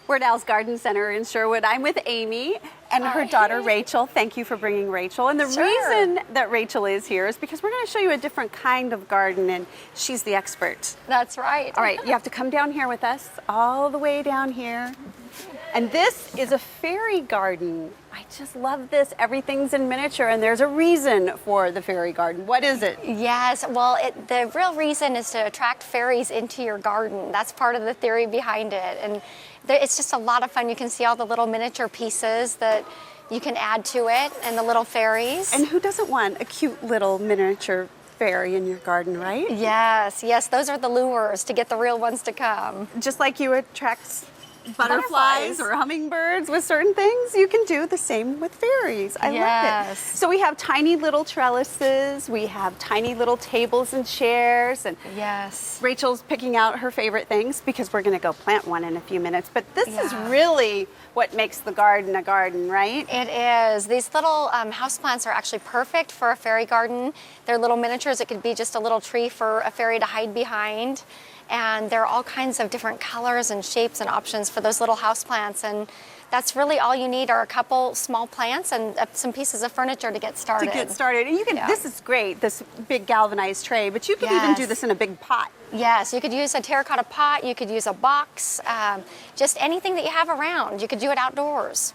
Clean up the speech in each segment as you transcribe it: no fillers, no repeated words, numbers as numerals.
We're at Al's Garden Center in Sherwood. I'm with Amy and her daughter Rachel. Thank you for bringing Rachel. And the reason that Rachel is here is because we're going to show you a different kind of garden, and she's the expert. That's right. All right, you have to come down here with us, all the way down here. And this is a fairy garden. I just love this. Everything's in miniature, and there's a reason for the fairy garden. What is it? Yes, well, the real reason is to attract fairies into your garden. That's part of the theory behind it. And it's just a lot of fun. You can see all the little miniature pieces that you can add to it and the little fairies. And who doesn't want a cute little miniature fairy in your garden, right? Yes, yes, those are the lures to get the real ones to come. Just like you attract butterflies or hummingbirds with certain things, you can do the same with fairies. I love it. So we have tiny little trellises, we have tiny little tables and chairs, and Rachel's picking out her favorite things because we're going to go plant one in a few minutes. But this is really what makes the garden a garden, right? It is. These little houseplants are actually perfect for a fairy garden. They're little miniatures. It could be just a little tree for a fairy to hide behind. And there are all kinds of different colors and shapes and options for those little houseplants. And that's really all you need are a couple small plants and some pieces of furniture to get started. And you can, this is great, this big galvanized tray, but you can even do this in a big pot. Yes, you could use a terracotta pot, you could use a box, just anything that you have around. You could do it outdoors.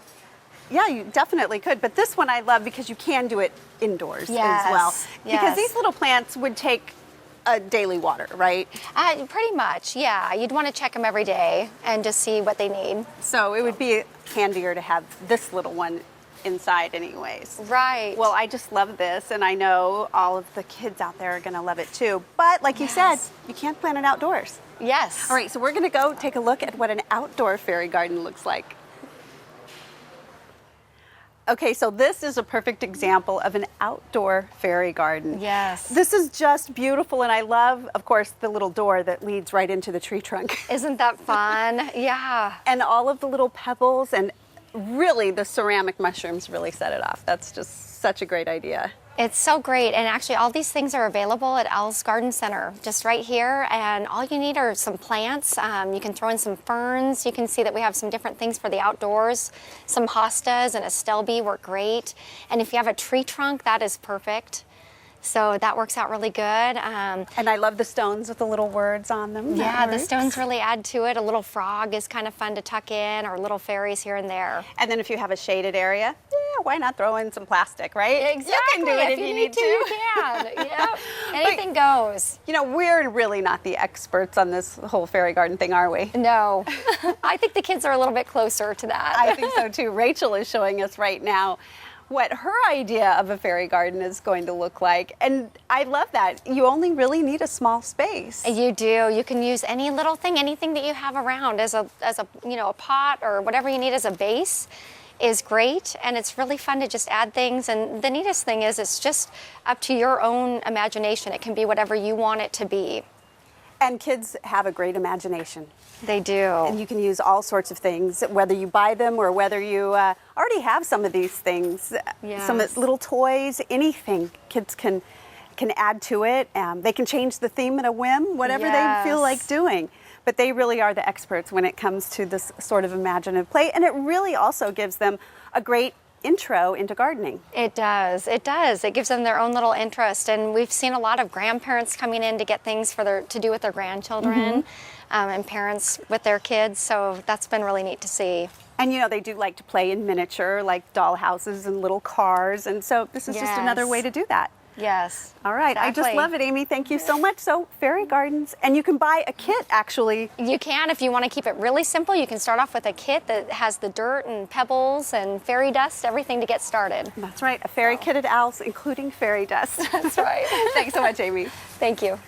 Yeah, you definitely could. But this one I love because you can do it indoors as well. Because these little plants would take a daily water, right? Pretty much, yeah. You'd want to check them every day and just see what they need. So it would be handier to have this little one inside anyways. Right. Well, I just love this, and I know all of the kids out there are going to love it too. But like you said, you can't plant it outdoors. Yes. All right, so we're going to go take a look at what an outdoor fairy garden looks like. Okay, so this is a perfect example of an outdoor fairy garden. Yes. This is just beautiful, and I love, of course, the little door that leads right into the tree trunk. Isn't that fun? Yeah. And all of the little pebbles, and really the ceramic mushrooms really set it off. That's just such a great idea. It's so great, and actually all these things are available at Al's Garden Center, just right here, and all you need are some plants. You can throw in some ferns. You can see that we have some different things for the outdoors. Some hostas and a stelby work great, and if you have a tree trunk, that is perfect. So that works out really good. And I love the stones with the little words on them. Yeah, the stones really add to it. A little frog is kind of fun to tuck in, or little fairies here and there. And then if you have a shaded area, why not throw in some plastic, right? Exactly. You can do it if you need to. You can. Yep. Anything goes. You know, we're really not the experts on this whole fairy garden thing, are we? No. I think the kids are a little bit closer to that. I think so too. Rachel is showing us right now what her idea of a fairy garden is going to look like. And I love that. You only really need a small space. You do. You can use any little thing, anything that you have around as a a pot or whatever you need as a base is great. And it's really fun to just add things. And the neatest thing is it's just up to your own imagination. It can be whatever you want it to be. And kids have a great imagination. They do. And you can use all sorts of things, whether you buy them or whether you already have some of these things. Some little toys, anything kids can add to it. They can change the theme at a whim, whatever they feel like doing. But they really are the experts when it comes to this sort of imaginative play. And it really also gives them a great intro into gardening. It does. It does. It gives them their own little interest, and we've seen a lot of grandparents coming in to get things to do with their grandchildren, and parents with their kids. So that's been really neat to see. And you know, they do like to play in miniature, like doll houses and little cars, and so this is just another way to do that. Yes. All right. Exactly. I just love it, Amy. Thank you so much. So, fairy gardens, and you can buy a kit, actually. You can, if you want to keep it really simple. You can start off with a kit that has the dirt and pebbles and fairy dust, everything to get started. That's right. A fairy kit at Al's, including fairy dust. That's right. Thanks so much, Amy. Thank you.